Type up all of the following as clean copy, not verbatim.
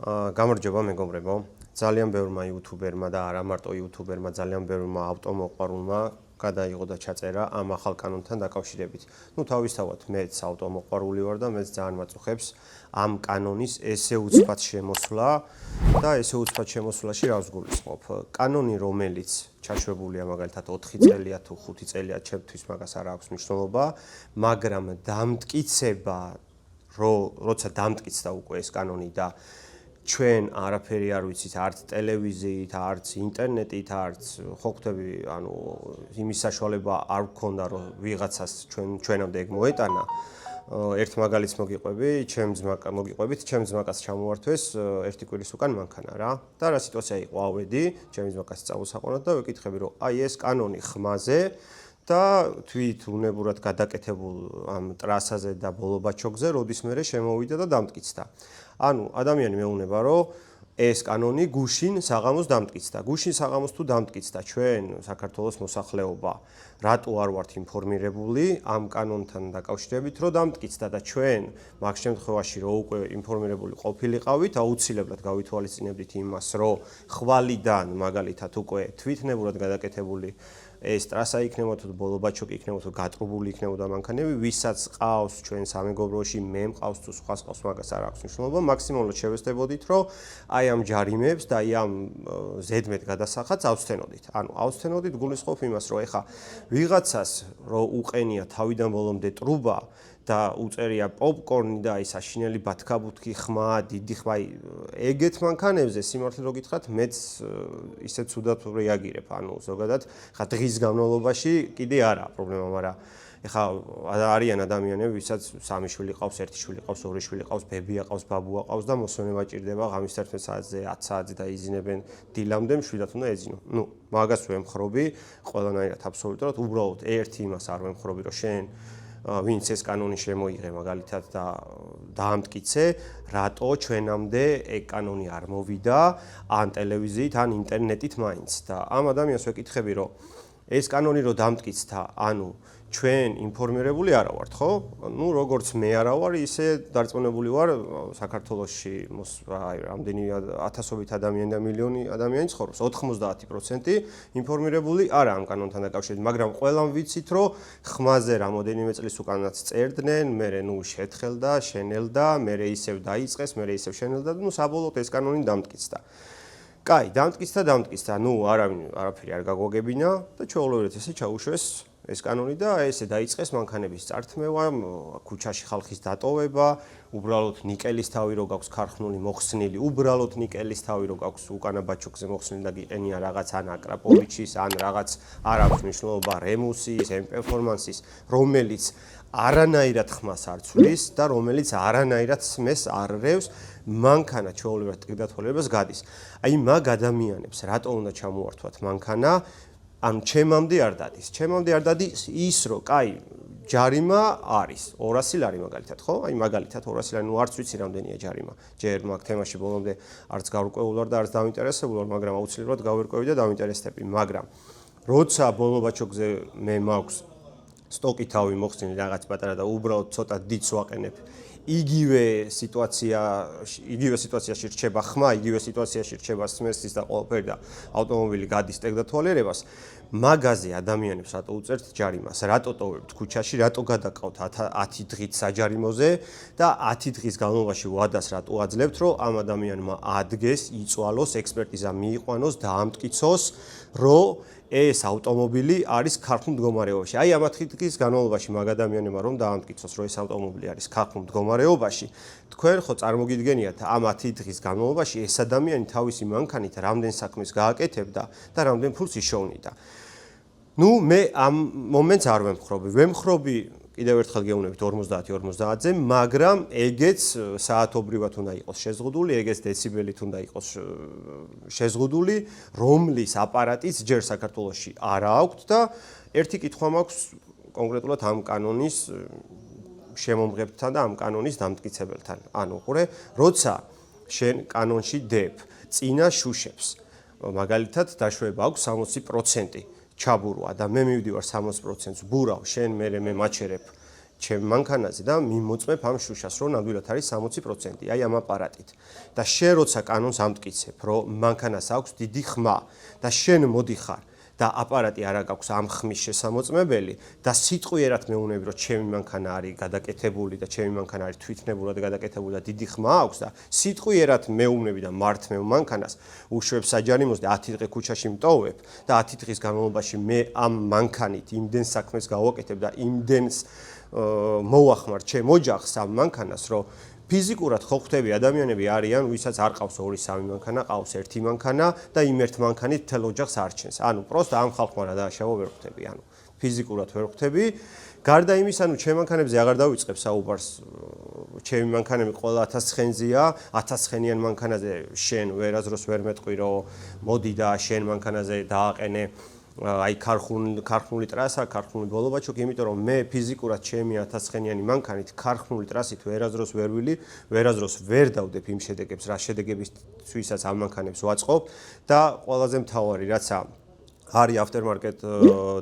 გამარჯობა მეგობრებო. ძალიან ბევრმა იუთუბერმა და არა მარტო იუთუბერმა, ძალიან ბევრმა ავტომოყვარულმა გადაიღო და ჩაწერა ამ ახალ კანონთან დაკავშირებით. თავისთავად მეც ავტომოყვარული ვარ და მეც ძალიან მაწუხებს ამ კანონის ესე უცბად შემოსვლა და ესე უცბად შემოსვლაში რას გულისხმობ. კანონი, რომელიც ჩაშვებულია მაგალითად 4 წელია თუ 5 წელია, ჩემთვის მაგას არ აქვს მნიშვნელობა, მაგრამ დამტკიცება როცა დამტკიცდა უკვე ეს კანონი და ჩვენ არაფერი არ ვიცით არც ტელევიზიით, არც ინტერნეტით, არც ხო ხვდები, იმის საშუალება არ გქონდა რომ ვიღაცას ჩვენამდე ეგ მოეტანა. ერთ მაგალითს მოგიყვებით, ჩემ ძმაკაც ჩამოვართვეს ერთი კვირის უკან მანქანა რა. და რა სიტუაცია იყო, ავედი, ჩემ ძმაკაც წავუსაყოვნად და ვეკითხები რომ აი ეს კანონი ხმაზე და თვით უნებურად გადაკეთებულ ამ ტრასაზე და ბოლობაჩოგზე როდის მერე შემოვიდა და დამტკიცდა. ადამიანი მეუნება რომ ეს კანონი გუშინ საღამოს დამტკიცდა. გუშინ საღამოს თუ დამტკიცდა ჩვენ საქართველოს მოსახლეობა რატო არ ვართ ინფორმირებული ამ კანონთან დაკავშირებით რომ დამტკიცდა და ჩვენ მაგ შემთხვევაში რომ უკვე ინფორმირებული ყოფილიყავით აუცილებლად გავითვალისწინებდით იმას რომ ხვალიდან მაგალითად უკვე თვითნებურად გადაკეთებული ეს ტრასა იქნება თუ ბოლობაჩოკი იქნება თუ გატრუბული იქნებოდა მანქანები, ვისაც ყავს ჩვენ სამეგობროში, მე მყავს თუ სხვა ყავს, მაგას არ აქვს მნიშვნელობა, მაქსიმალურად შევესწრებოდით, რომ აი ამ ჯარიმებს და აი ამ ზედმეტ გადასახადს ავსთენოდით. ავსთენოდით გულისხმობ იმას, რომ ეხა ვიღაცას რო უყენია თავიდან ბოლომდე ტრუბა და უწერია პოპკორნი და აი საშინელი ბათქაბუთქი ხმა, დიდი ხმა, ეგეთ მანქანებზე სიმართლე რო გითხრათ, მეც ისე ცუდად რეაგირებ, ზოგადად, ხა დღის განმავლობაში კიდე არაა პრობლემა, მაგრამ ეხა არიან ადამიანები, ვისაც 3 შვილი ყავს, 1 შვილი ყავს, 2 შვილი ყავს, ბებია ყავს, ბაბუა ყავს და მოსვენება ჭირდება ღამის 11 საათზე, 10 საათზე და იზინებენ დილამდე, მშვიდად უნდა ეძინო. მაგას ვემხრობი ყველანაირად აბსოლუტურად, უბრალოდ ერთი იმას არ ვემხრობი, რომ შენ ვინც ეს კანონი შემოიღე მაგალითად და დაამტკიცე, რატო ჩვენამდე ეგ კანონი არ მოვიდა ან ტელევიზიით, ან ინტერნეტით მაინც. და ამ ადამიანს ვეკითხები, რომ ეს კანონი რო დამტკიცდა, ჩვენ ინფორმირებული არა ვართ, ხო? როგორც მე არა ვარ, ისე დარწმუნებული ვარ საქართველოში რამდენი ათასობით ადამიანი და მილიონი ადამიანი ცხოვრობს. 90% ინფორმირებული არა ამ კანონთან დაკავშირებით, მაგრამ ყველამ ვიცით, რომ ხმაზე რამოდენიმე წლის უკანაც წერდნენ, მერე შეთხელდა, შენელდა, მერე ისევ დაიწყეს, მერე ისევ შენელდა და საბოლოოდ ეს კანონი დამტკიცდა. კაი, დამტკიცდა, არაფერი არ გაგვაგებინა და ჩვეულებრივად ესე ჩაუშვეს ეს კანონი და ესე დაიწყეს მანქანების წართმევა, ქუჩაში ხალხის დატოვება, უბრალოდ ნიკელის თავი რო გაქვს ქარხნული მოხსნილი, უბრალოდ ნიკელის თავი რო გაქვს უკანა ბაჩოკზე მოხსნილი და გიყენია რაღაც ან აკრაპოვიჩის, ან რაღაც არ აქვს მნიშვნელობა რემუსის, M-Performance-ის, რომელიც არანაირად ხმას არ ცვლის და რომელიც არანაირად სმეს არ რევს, მანქანა ჩვეულებრივად ტკბილათვალიერებას გადის. აი მაგ ადამიანებს რატო უნდა ჩამოართვათ მანქანა? ჩემამდე არ დადის. ჩემამდე არ დადის ის, რომ კაი, ჯარიმა არის 200 ლარი მაგალითად, ხო? აი მაგალითად 200 ლარი, არც ვიცი რამდენია ჯარიმა. ჯერ მაგ თემაში ბოლომდე არც გავურკვევულ ვარ და არც დავინტერესებული ვარ, მაგრამ აუცილებლად გავერკვევი და დავინტერესდები, მაგრამ როცა ბოლობაჩოგზე მე მაქვს სტოკი თავი მოხსნილი რაღაც პატარა და უბრალოდ ცოტა დიდს ვაყენებ. იგივე სიტუაციაში რჩება ხმა, იგივე სიტუაციაში რჩება სმესის და ყველაფერი და ავტომობილი გადის ტკბილათვალიერებას. მაგაზე ადამიანებს რატო უწერთ ჯარიმას? რატო ტოვებთ ქუჩაში? რატო გადაყავთ 10 დღით საჯარიმოზე და 10 დღის განმავლობაში ვადას რატო აძლევთ, რომ ამ ადამიანმა ადგეს, იწვალოს, ექსპერტიზა მიიყვანოს, დაამტკიცოს, რომ ეს ავტომობილი არის ქარხნულ მდგომარეობაში. აი ამ 10 დღის განმავლობაში მაგ ადამიანებმა რომ დაამტკიცოს, რომ ეს ავტომობილი არის ქარხნულ მდგომარეობაში, თქვენ ხო წარმოგიდგენიათ ამ 10 დღის განმავლობაში ეს ადამიანი თავისი მანქანით რამდენ საქმეს გააკეთებდა და რამდენ ფულს იშოვნიდა. მე ამ მომენტს არ ვემხრობი, კიდევ ერთხელ გეუბნებით 50-50-ზე, მაგრამ ეგეც საათობრივად უნდა იყოს შეზღუდული, ეგეც დეციბელით უნდა იყოს შეზღუდული, რომლის აპარატიც ჯერ საქართველოში არ აქვთ და ერთი კითხვა მაქვს კონკრეტულად ამ კანონის შემომღებთან და ამ კანონის დამტკიცებელთან. როცა შენ კანონში დებ წინა შუშებს, მაგალითად დაშვება აქვს 60% ჩაბურვა და მე მივდივარ 60%-ს ბურავ, შენ მე მაჩერებ ჩემ მანქანაზე და მიმოწმებ ამ შუშას, რომ ნამდვილად არის 60%, აი ამ აპარატით. და შენ როცა კანონს ამტკიცებ, რომ მანქანას აქვს დიდი ხმა და შენ მოდიხარ და აპარატი არ აქვს ამ ხმის შესამოწმებელი და სიტყვიერად მეუბნები, რომ ჩემი მანქანა არის გადაკეთებული და ჩემი მანქანა არის თვითნებურად გადაკეთებული და დიდი ხმა აქვს და სიტყვიერად მეუბნები და მართმევ მანქანას, უშვებ საჯარიმოს და 10 დღე ქუჩაში მტოვებ და 10 დღის განმავლობაში მე ამ მანქანით იმდენ საქმეს გავაკეთებ და იმდენს მოვახმარ ჩემ ოჯახს ამ მანქანას, რომ ფიზიკურად ხო ხვდები ადამიანები არიან, ვისაც არ ყავს 2-3 მანქანა, ყავს 1 მანქანა და იმ ერთ მანქანით მთელ ოჯახს არჩენს. ანუ პროსტა ამ ხალხმა რა დააშავა ვერ ხვდები, ანუ ფიზიკურად ვერ ხვდები. გარდა იმისა, ანუ ჩემ მანქანებზე აღარ დავიწყებ საუბარს. ჩემი მანქანები ყველა 1000 ცხენზეა, 1000 ცხენიან მანქანაზე შენ ვერაზროს ვერ მეტყვი, რომ მოდი და შენ მანქანაზე დააყენე აი ქარხნული ტრასა, ქარხნული ბოლობაჩოკი, იმიტომ რომ მე ფიზიკურად ჩემი 1000 ცხენიანი მანქანით ქარხნული ტრასით ვერაზროს ვერ ვილი, ვერაზროს ვერ დავდებ იმ შედეგებს, რა შედეგებისთვისაც ამ მანქანებს ვაწყობ და ყველაზე მთავარი რაცა არის aftermarket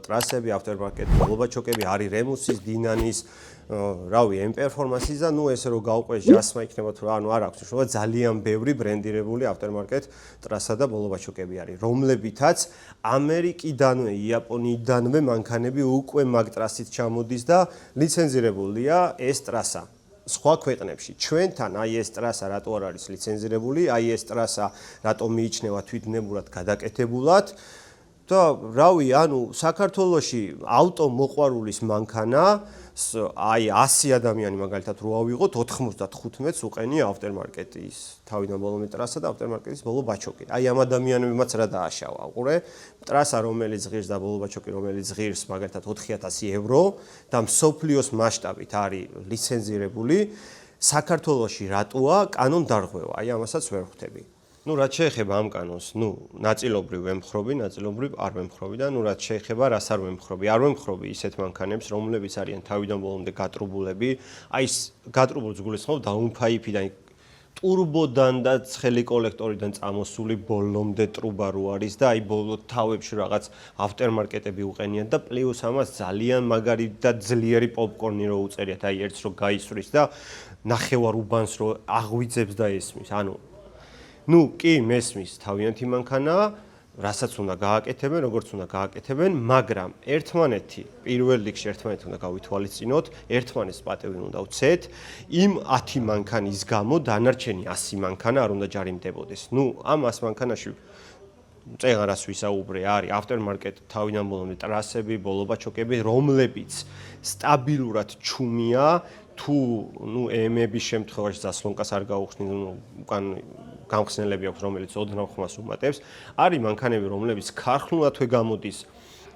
ტრასები, aftermarket ბოლობაჩოკები, არის რემუსის, დინანის, რავი, M-Performance-ის და ნუ ესე რომ გავყვეს ჯასმა იქნება თუ რა, ანუ არ აქვს მნიშვნელობა, ძალიან ბევრი ბრენდირებული aftermarket ტრასა და ბოლობაჩოკები არის, რომლებითაც ამერიკიდანვე, იაპონიიდანვე მანქანები უკვე მაგ ტრასით ჩამოდის და ლიცენზირებულია ეს ტრასა. სხვა ქვეყნებში ჩვენთან აი ეს ტრასა რატო არ არის ლიცენზირებული, აი ეს ტრასა რატო მიიჩნევა თვითნებურად გადაკეთებულად და რავი, ანუ საქართველოში ავტო მოყვარულის მანქანა აი 100 ადამიანი მაგალითად რო ავიღოთ 95-ს უყენია aftermarket-ის თავიდან ბოლომდე ტრასა და aftermarket-ის ბოლობაჩოკი. აი ამ ადამიანებმაც რა დააშავა, უყურე? ტრასა რომელიც ღირს და ბოლობაჩოკი რომელიც ღირს მაგალითად 4000 евро და მსოფლიოს მასშტაბით არის ლიცენზირებული, საქართველოში რატოა კანონდარღვევა? აი ამასაც ვერ ხვდები. Ну, რაც შეეხება ამ კანონს, ნაწილობრივ ვემხრობი, ნაწილობრივ არ ვემხრობი და რაც შეეხება რას არ ვემხრობი. არ ვემხრობი ისეთ მანქანებს, რომლებიც არიან თავიდან ბოლომდე გატრუბულები. აი ეს გატრუბულს გულისხმობ დაუნფაიფიდან ტურბოდან და ცხელი კოლექტორიდან წამოსული ბოლომდე ტრუბა რო არის და აი ბოლო თავებში რაღაც aftermarket-ები უყენიან და პლუს ამას ძალიან მაგარი და ძლიერი პოპკორნი რო უწერიათ, აი ერთს რო გაისვრის და ნახევარ უბანს რო აღვიძებს და ესმის. ანუ ну, კი, მესმის თავიანთი მანქანა, რასაც უნდა გააკეთებენ, როგორც უნდა გააკეთებენ, მაგრამ ერთმანეთი, პირველ რიგში ერთმანეთი უნდა გავითვალისწინოთ, ერთმანეთს პატევი უნდა ვცეთ, იმ 10 მანქანის გამო დანარჩენი 100 მანქანა არ უნდა ჯარიმდებოდეს. ну, ამ 100 მანქანაში წეღარას ვისაუბრე, არის aftermarket თავიდან ბოლომდე ტრასები, ბოლობაჩოკები, რომლებიც სტაბილურად ჩუმია, თუ ну, EM-ების შემთხვევაში დასლონკას არ გაუხსნით, უკან გამხსნელები აქვს, რომელიც ოდნავ ხმას უმატებს. არის მანქანები, რომლებიც ქარხნულადვე გამოდის,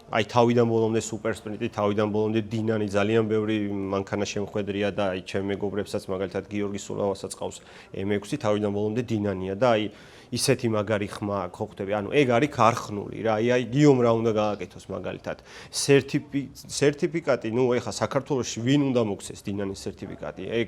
აი თავიდან ბოლომდე სუპერ სპრინტი, თავიდან ბოლომდე დინანი, ძალიან ბევრი მანქანა შემხვედრია და აი ჩემ მეგობრებსაც, მაგალითად გიორგი სულავასაც ყავს M6, თავიდან ბოლომდე დინანია და აი ისეთი მაგარი ხმა აქვს, ხო ხვდები? ანუ ეგ არის ქარხნული რა. აი გიომ რა უნდა გააკეთოს მაგალითად. სერტიფიკატი, ну, ეხა საქართველოში ვინ უნდა მოგცეს დინანის სერტიფიკატი? ეგ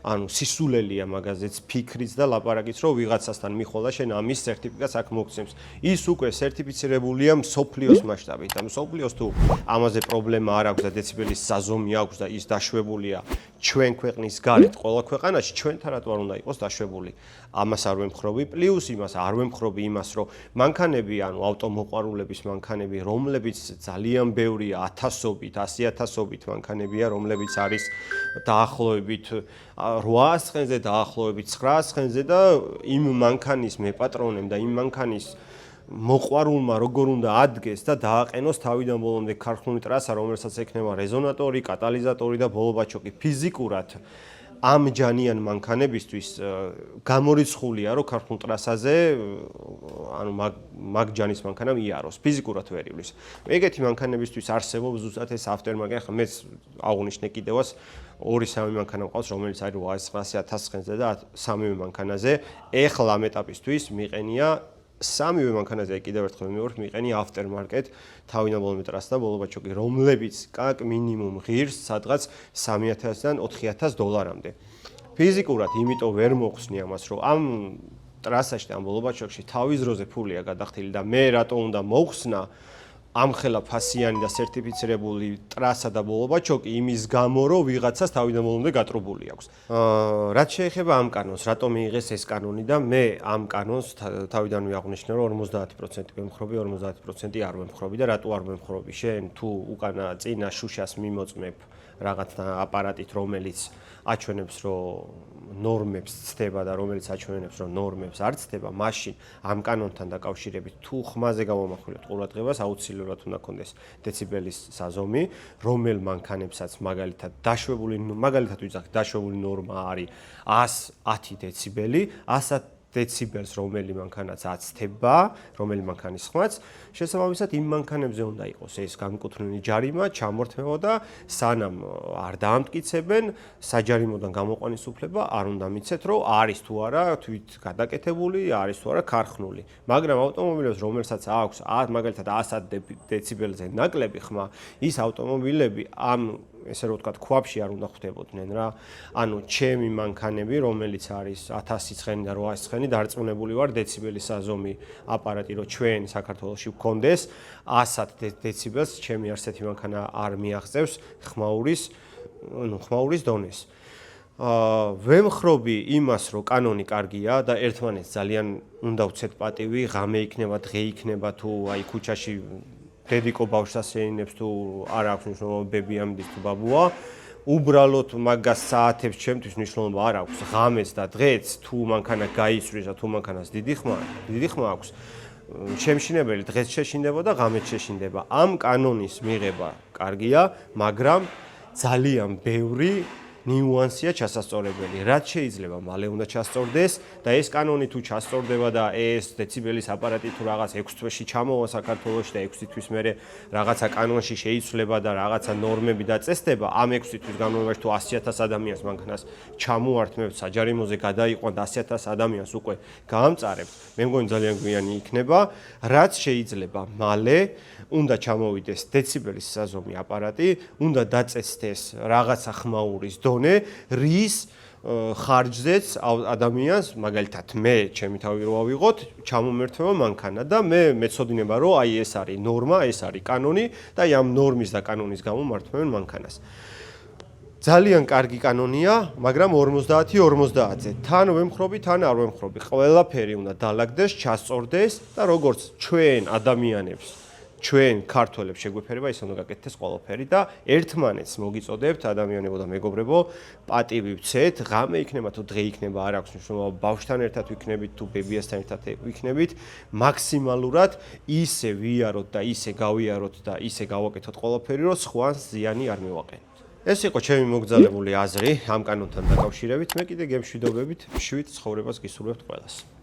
ანუ სისულელია მაგაზეც ფიქრიც და ლაპარაკიც, რომ ვიღაცასთან მიხვალა შენ ამის სერტიფიკატს აქ მოგცემს. ის უკვე სერტიფიცირებულია მსოფლიოს მასშტაბით. და მსოფლიოს თუ ამაზე პრობლემა არ აქვს და დეციბელის საზომი აქვს და ის დაშვებულია ჩვენ ქვეყნის გარეთ, ყველა ქვეყანაში ჩვენთან რატო არ უნდა იყოს დაშვებული? ამას არ ვემხრობი, პლუს იმას არ ვემხრობი იმას, რომ მანქანები, ანუ ავტომოყვარულების მანქანები, რომლებიც ძალიან ბევრია, 1000-ობით, 100,000-ობით მანქანებია, რომლებიც არის დაახლოებით 800 ცხენზე, დაახლოებით 900 ცხენზე და იმ მანქანის მეპატრონემ და იმ მანქანის მოყვარულმა როგორ უნდა ადგეს და დააყენოს თავიდან ბოლომდე ქარხნული ტრასა, რომელსაც ექნება რეზონატორი, კატალიზატორი და ბოლობაჩოკი. ფიზიკურად ამ ჯანიან მანქანებისთვის გამორიცხულია, რომ ქარხნულ ტრასაზე, ანუ მაგ ჯანის მანქანა მიაროს, ფიზიკურად ვერ ივლის. ეგეთი მანქანებისთვის არსებობს ზუსტად ეს aftermarket, ახლა მეც აღვნიშნე კიდევაც 2-3 მანქანა მყავს, რომელიც არის 800, 1000 ცხენზე და სამივე მანქანაზე. ეხლა ამ ეტაპისთვის მიყენია სამივე მანქანაზე კიდევ ერთხელ მივხვდი მიყენია aftermarket თავიდან ბოლომდე ტრასა და ბოლობაჩოკი, რომლებიც კაკ მინიმუმ ღირს სადღაც 3000-დან 4000 დოლარამდე. ფიზიკურად იმიტომ ვერ მოხსნი ამას, რომ ამ ტრასაში და ამ ბოლობაჩოკში თავის დროზე ფულია გადახდილი და მე რატო უნდა მოხსნა ამხელა ფასიანი და სერტიფიცირებული ტრასა და ბოლობა ჩოკი იმის გამო რომ ვიღაცას თავიდან ბოლომდე გატრუბული აქვს. რაც შეეხება ამ კანონს, რატომ მიიღეს ეს კანონი და მე ამ კანონს თავიდანვე აღვნიშნე რომ 50% ვემხრობი, 50% არ ვემხრობი და რატო არ ვემხრობი? შენ თუ უკანა წინა შუშას მიმოწმებ რაღაც აპარატით, რომელიც აჩვენებს რომ ნორმებს ცდება და რომელიც აჩვენებს რომ ნორმებს არ ცდება, მაშინ ამ კანონთან დაკავშირებით თუ ხმაზე გავამახვილებთ ყურადღებას, აუცილებლად უნდა კონდეს დეციბელის საზომი, რომელ მანქანებსაც მაგალითად დაშვებული ნორმა არის 110 დეციბელი, 100 დეციბელს რომელი მანქანაც აცდება, რომელი მანქანის ხმაც, შესაბამისად იმ მანქანებზე უნდა იყოს ეს განკუთვნილი ჯარიმა, ჩამორთმევა და სანამ არ დაამტკიცებენ, საჯარიმოდან გამოყვანის უფლება არ უნდა მიცეთ, რომ არის თუ არა თვით გადაკეთებული, არის თუ არა ქარხნული. მაგრამ ავტომობილებს, რომელსაც აქვს მაგალითად 100 დეციბელზე ნაკლები ხმა, ის ავტომობილები ამ ესე რომ ვთქვათ, ქვაბში არ უნდა ხვდებოდნენ რა. ანუ ჩემი მანქანები, რომელიც არის 1000 ცხენი და 800 ცხენი, დარწმუნებული ვარ დეციბელის საზომი აპარატი, რომ ჩვენ საქართველოში გვქონდეს 100 დეციბელს, ჩემი არსეთი მანქანა არ მიაღწევს ხმაურის დონეს. ვემხრობი იმას, რომ კანონი კარგია და ერთმანეთს ძალიან უნდა ვცეთ პატივი, ღამე იქნება, დღე იქნება თუ აი ქუჩაში დედიკო ბავშვს ასეინებს თუ არ აქვს მნიშვნელობა ბები ამდის თუ ბაბუა, უბრალოდ მაგას საათებს ჩემთვის მნიშვნელობა არ აქვს, ღამეს და დღეც თუ მანქანა გაისვრის და თუ მანქანას დიდი ხმა აქვს, შემშინებელი დღეს შეშინდება და ღამეც შეშინდება. ამ კანონის მიღება კარგია, მაგრამ ძალიან ბევრი ნიუანსია ჩასასწორებელი. რაც შეიძლება მალე უნდა ჩასწორდეს და ეს კანონი თუ ჩასწორდება და ეს დეციბელის აპარატი თუ რაღაც 6 თვეში ჩამოვა საქართველოში და 6 თვის მერე რაღაცა კანონში შეიცვლება და რაღაცა ნორმები დაწესდება, ამ 6 თვის განმავლობაში თუ 100,000 ადამიანს მანქანას ჩამოართმევთ საჯარიმოზე გადაიყვან და 100,000 ადამიანს უკვე გაამწარებთ, მე მგონი ძალიან გვიანი იქნება, რაც შეიძლება მალე უნდა ჩამოვიდეს დეციბელის საზომი აპარატი, უნდა დაწესდეს რაღაცა ხმაურის დონე, რის ხარჯზეც ადამიანს, მაგალითად მე, ჩემი თავი რო ავიღოთ, ჩამომერთვება მანქანა და მე მეცოდინება, რომ აი ეს არის ნორმა, ეს არის კანონი და აი ამ ნორმის და კანონის გამო მართვენ მანქანას. ძალიან კარგი კანონია, მაგრამ 50-50-ზე. თან ვემხრობი, თან არ ვემხრობი. ყველაფერი უნდა დაალაგდეს, ჩასწორდეს და როგორც ჩვენ ადამიანებს ჩვენ ქართველებს შეგვეფერება, ის უნდა გაკეთდეს ყველაფერი და ერთმანეთს მოგიწოდებთ ადამიანებო და მეგობრებო, პატივი ვცეთ, ღამე იქნება თუ დღე იქნება, არ აქვს მნიშვნელობა, ბავშვთან ერთად ვიქნებით თუ ბებიასთან ერთად ვიქნებით, მაქსიმალურად ისე ვიაროთ და ისე გავიაროთ და ისე გავაკეთოთ ყველაფერი, რომ სხვას ზიანი არ მივაყენოთ. ეს იყო ჩემი მოგზაურებული აზრი ამ კანონთან დაკავშირებით, მე კიდე გემშვიდობებით, მშვიდ ცხოვრებას გისურვებთ ყველას.